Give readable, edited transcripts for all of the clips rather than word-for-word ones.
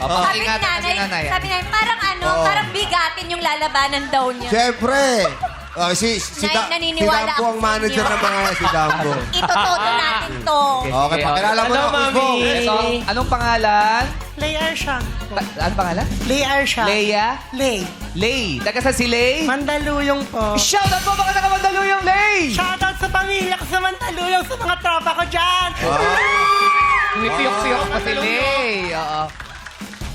Sabi ni ingatan kasi nanay, nanay. sabi niya, parang parang bigatin yung lalabanan daw niya. Siyempre. Si Naniniwala Dampo ang ako sa manager inyo. ng mga si Dampo. Itotodo natin to. Okay, pakilala mo na, Hello, Usbo. Mami. Ito, anong pangalan? Lay Arshang. Ano pangalan? Lay Arshang. Leia? Lay. Lay. Taga sa si Lay? Mandaluyong po. Shoutout po mga taga Mandaluyong, Lay! Shoutout sa pamilya ko sa Mandaluyong, sa mga tropa ko dyan. Pumipiyok-piyok pa si Lay.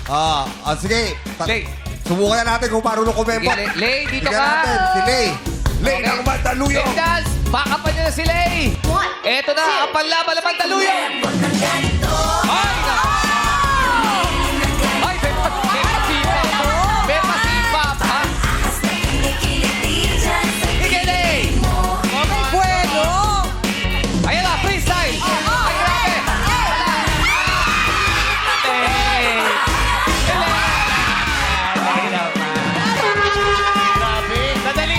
Oo. Sige. Lay. Subukan na natin kung paano nung kumempo. Sige, Lay, dito Tignan ka. natin, si Lay. Lay Okay. ng Mandaluyong. Lay dance! Baka pa niya na si Lay! Eto na, ang panlaban ng Mandaluyong! Ay, na! Ay, may pasipap! May pasipap, ha? Sige, Lay! Bueno. Ayan na, freestyle! Ay, grabe! Sadali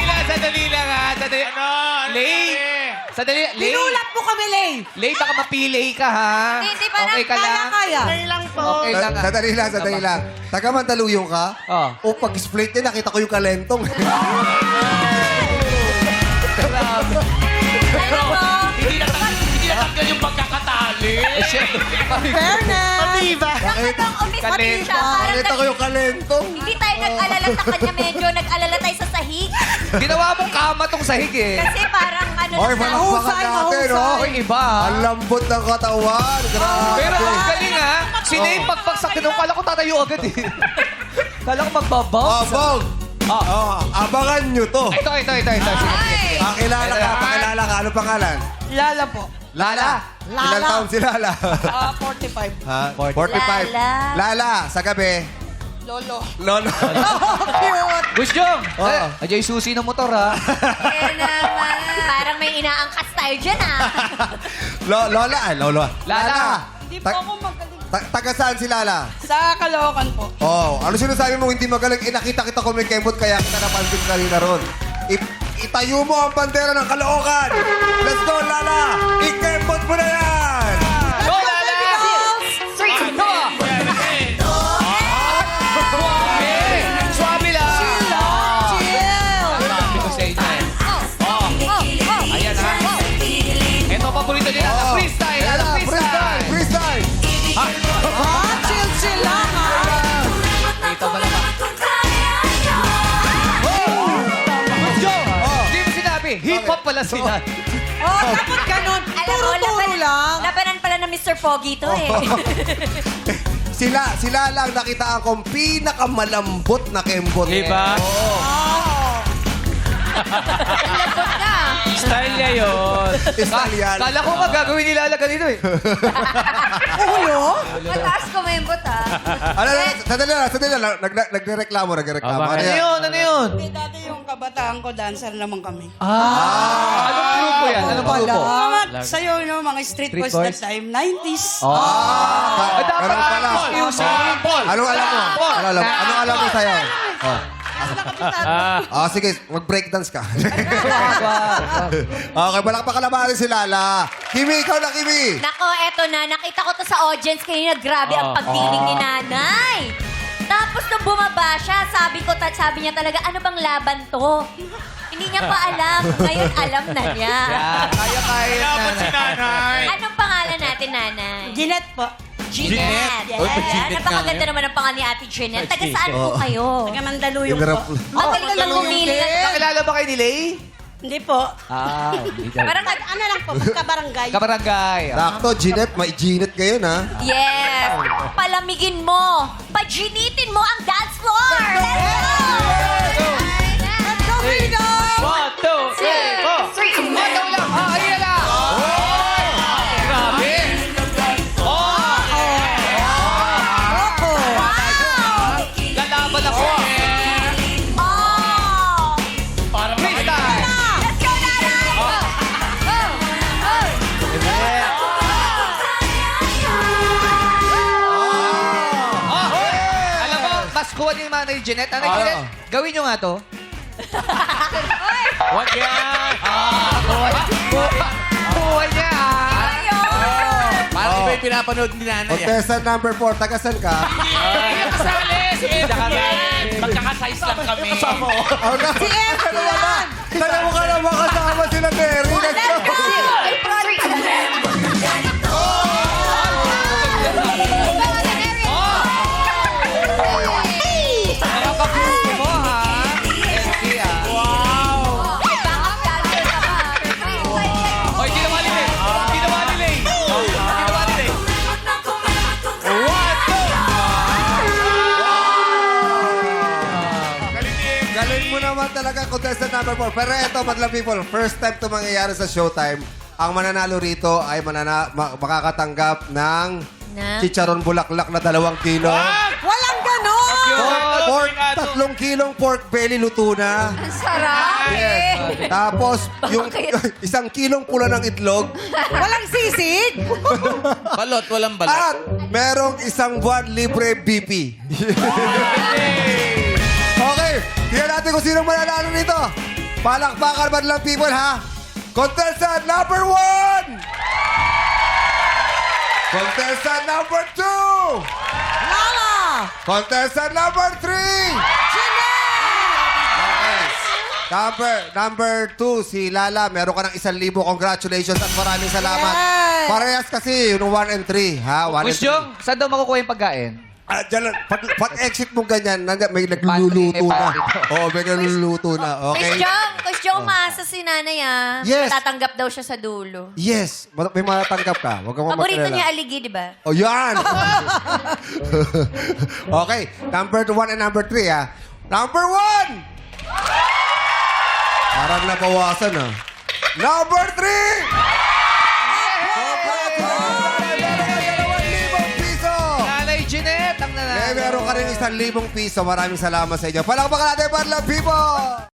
lang, ha? Sadali. Lay! Sadali, Lay! Pinulat mo kami, Lay. Lay, baka mapilay ka, ha? Hindi, parang Okay ka lang? Kaya. Lay lang po. Okay lang, ha? Sadali lang. Taga Mandaluyong ka? Oh. O pag-split niya, nakita ko yung kalentong. Grabe. Alam mo, Hindi natanggal yung pagkakatali. Eh, syempre. Fairness. Matiba. nakatang umismati siya. Parang Nakita ko yung kalentong. hindi tayo nag-alala sa kanya. Medyo nag-alala tayo sa sahig. Ginawa mong kama tong sahig, eh. Kasi parang ano Oy, na palakpakan natin, oh. Oy, iba, ha? Ang lambot ng katawan. Grabe. Pero ang galing, ha? Si Nate, pagpagsak tinong, kala ko tatayo agad, eh. Kala ko magbabaw. Bong. Abangan nyo to. Ito. Sige. Pakilala ka, pakilala ka. Ano pangalan? Lala po. Lala. Ilang taon si Lala? 45. Ha? 45. Lala. Lala, sa gabi. Lolo. Lolo. Cute. Gusto Jong. Oo. Ajay susi ng motor, ha? Kaya naman. Parang may inaangkas tayo dyan, Lola. Lolo. Lala. Hindi po ako magaling. Taga saan si Lala? Sa Caloocan po. Oh, ano sinasabi mo hindi magaling? Nakita kita kumikembot kaya kita napansin kanina ron. Itayo mo ang bandera ng Caloocan. Let's go, Lala. Ikembot mo na yan. Go, Lala! Come on! Suwabe lang! Chill. Sabi ko sa inyo, eh. Ayan, ha? Ito ang paborito nila. Freestyle! Lala, freestyle. Freestyle. Chill lang, ha? Ito ba naman? Jong! Hindi mo sinabi. Hip-hop pala sila. Dapat ganun. Turo-turo lang. Labanan pala ng Mr. Pogi to, eh. Sila lang nakita akong pinakamalambot na kembot. Diba? Labot ka. Style niya yun. Italian. Kala ko magagawin nila ganito, eh. Ulo? Mataas kumembot, Sadali lang. Nagreklamo. bakit? Ano yun? Ano yun? Dati yung kabataan ko, dancer naman kami. Anong grupo yan? Anong grupo? Mga sayo, no, mga street boys that time, 90s. Ay, dapat Ganun pala. music. Anong alam mo? Anong alam mo sa'yo? Sige, mag-breakdance ka. Okay, balak pa kalabanin si Lala. Kimi, ikaw na, Kimi. Nako, eto na. Nakita ko to sa audience kanina. Grabe ang pagdiling ni nanay. Tapos nung bumaba siya, sabi niya talaga, ano bang laban to? Hindi niya pa alam. Ngayon alam na niya. Yan, kaya-kaya Dapat si nanay. Anong pangalan natin, nanay? Jeanette po. Jeanette. Oy, pag Jeanette Napakaganda naman ang pangalan ni Ate Jeanette. Taga saan po kayo? Taga Mandaluyong po. Magaling lang humili. Nakilala ba kayo ni Lay? Hindi po. Hindi daw. Parang Ano lang po, pagkabarangay. Kabarangay. Sakto, Jeanette. May Jeanette ngayon, ha? yes. Palamigin mo. Paginitin mo ang dance floor. Let's go! Let's go, 1, 2, 3, 4. Mataw lang. Ayun lang. Grabe. Lalaban ako. Oh! Para Freestyle. Let's go, nanay! Alam mo, mas kuha ni Manay Jeanette. Nanay Jeanette, gawin nyo nga to. Wag yan. Kuha niya, ah. Ayun! Parang iba yung pinapanood ni nanay. Contestant number 4, taga saan ka? Hindi ka kasali. Si Eda ka rin. Magkakasize lang kami. Oh, na. Si Emma yan! Sana mo ka naman kasama sila, Terry. Let's go. Nakakapuso mo, ha? LC, ah. Hoy, ginawa ni Lay. Ginawa ni Lay. Ginawa ni Lay. Galing mo naman talaga, contestant number 4. Pero eto, madlang people, first time ito mangyayari sa Showtime. Ang mananalo rito ay makakatanggap ng chicharon bulaklak na 2 kilo. Walang ganon! Pork, 3 kilong pork belly luto na. Ang sarap. Yes. Tapos, yung 1 kilong pula ng itlog. Walang sisig! Balot, walang balot. At merong 1 buwan libre BP. Okay, tingnan natin kung sino mananalo nito. Palakpakan ba lang people, ha? Contestant number 1! Contestant number 2! Lala! Contestant number 3! Number 2, si Lala. Meron ka ng 1,000. Congratulations at maraming salamat. Yes! Parehas kasi, yung 1 and 3. Ha? 1 and 3. Kusyong, saan daw makukuha yung pagkain? Diyan lang. Pag exit mo ganyan, may nagluluto na. Oo, may nagluluto na. Okay? Kusyong, maasa si nanay Yes. Tatanggap daw siya sa dulo. Yes. May matatanggap ka. Huwag kang Paborito mamakilala. niya aligi, di ba? O, yan! Okay. Number 1 and number 3, ha? Number 1! Parang nabawasan, ha? Number 3! Nanay Jeanette, ang nanalo. Meron ka rin 1,000 piso. Maraming salamat sa inyo. Palakpakan natin, Barlang People!